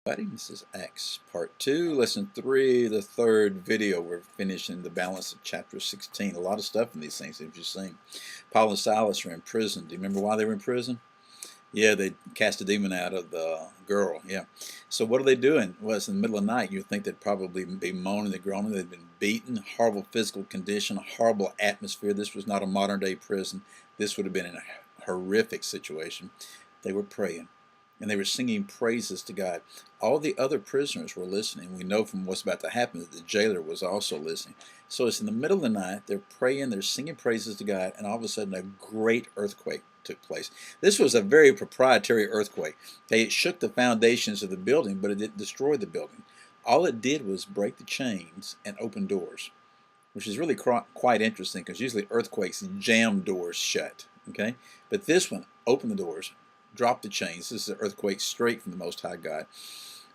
This is Acts part 2, lesson 3, the third video. We're finishing the balance of chapter 16. A lot of stuff in these things, as you've seen. Paul and Silas are in prison. Do you remember why they were in prison? Yeah, they cast a demon out of the girl. Yeah. So what are they doing? Well, it's in the middle of the night. You'd think they'd probably be moaning and groaning. They'd been beaten, horrible physical condition, a horrible atmosphere. This was not a modern day prison. This would have been a horrific situation. They were praying and they were singing praises to God. All the other prisoners were listening. We know from what's about to happen that the jailer was also listening. So it's in the middle of the night. They're praying, they're singing praises to God, and all of a sudden a great earthquake took place. This was a very proprietary earthquake. Okay, it shook the foundations of the building, but it didn't destroy the building. All it did was break the chains and open doors, which is really quite interesting because usually earthquakes jam doors shut. Okay, but this one opened the doors, dropped the chains. This is an earthquake straight from the Most High God.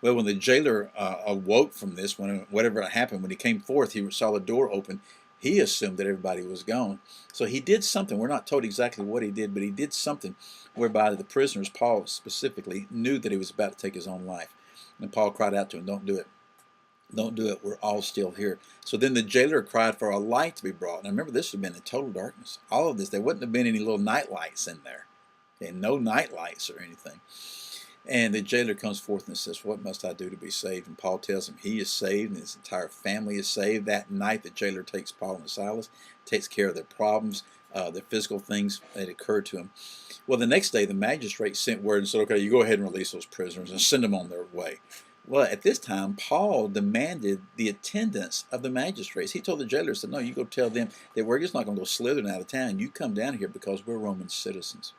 Well, when the jailer awoke from this, whatever happened, when he came forth, he saw the door open. He assumed that everybody was gone. So he did something. We're not told exactly what he did, but he did something whereby the prisoners, Paul specifically, knew that he was about to take his own life. And Paul cried out to him, "Don't do it. Don't do it. We're all still here." So then the jailer cried for a light to be brought. Now remember, this would have been in total darkness. All of this, there wouldn't have been any little night lights in there. Okay, no night lights or anything. And the jailer comes forth and says, "What must I do to be saved?" And Paul tells him he is saved and his entire family is saved. That night, the jailer takes Paul and Silas, takes care of their problems, their physical things that occurred to him. Well, the next day, the magistrate sent word and said, "Okay, you go ahead and release those prisoners and send them on their way." Well, at this time, Paul demanded the attendance of the magistrates. He told the jailer, said, "No, you go tell them that we're just not going to go slithering out of town. You come down here because we're Roman citizens."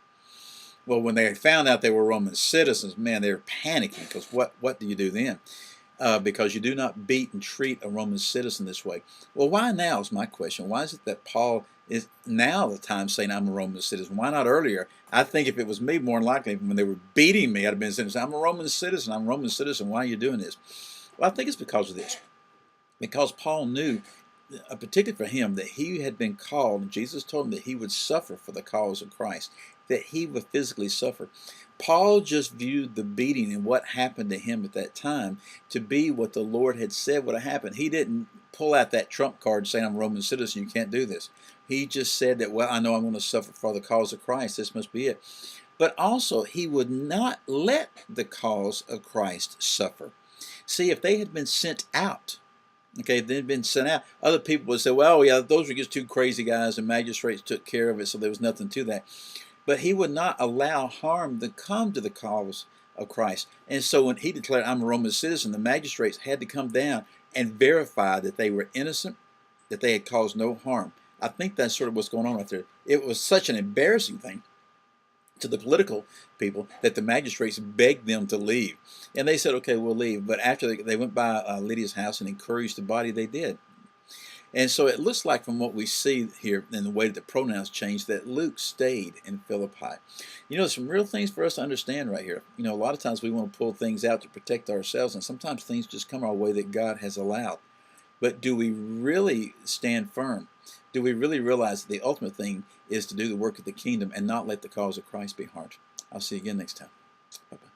Well, when they found out they were Roman citizens, man, they were panicking because what do you do then? Because you do not beat and treat a Roman citizen this way. Well, why now is my question. Why is it that Paul is now the time saying I'm a Roman citizen? Why not earlier? I think if it was me, more than likely, when they were beating me, I'd have been saying, "I'm a Roman citizen. I'm a Roman citizen. Why are you doing this?" Well, I think it's because of this. Because Paul knew, particularly for him, that he had been called, and Jesus told him that he would suffer for the cause of Christ, that he would physically suffer. Paul just viewed the beating and what happened to him at that time to be what the Lord had said would have happened. He didn't pull out that trump card saying, "I'm a Roman citizen, you can't do this." He just said that, "Well, I know I'm going to suffer for the cause of Christ. This must be it." But also, he would not let the cause of Christ suffer. See, if they had been sent out, okay, they'd been sent out, other people would say, "Well, yeah, those were just two crazy guys, and magistrates took care of it, so there was nothing to that." But he would not allow harm to come to the cause of Christ. And so when he declared, "I'm a Roman citizen," the magistrates had to come down and verify that they were innocent, that they had caused no harm. I think that's sort of what's going on right there. It was such an embarrassing thing to the political people that the magistrates begged them to leave. And they said, "Okay, we'll leave." But after they went by Lydia's house and encouraged the body, they did. And so it looks like from what we see here in the way that the pronouns changed that Luke stayed in Philippi. You know, there's some real things for us to understand right here. You know, a lot of times we want to pull things out to protect ourselves, and sometimes things just come our way that God has allowed. But do we really stand firm? Do we really realize that the ultimate thing is to do the work of the kingdom and not let the cause of Christ be harmed? I'll see you again next time. Bye-bye.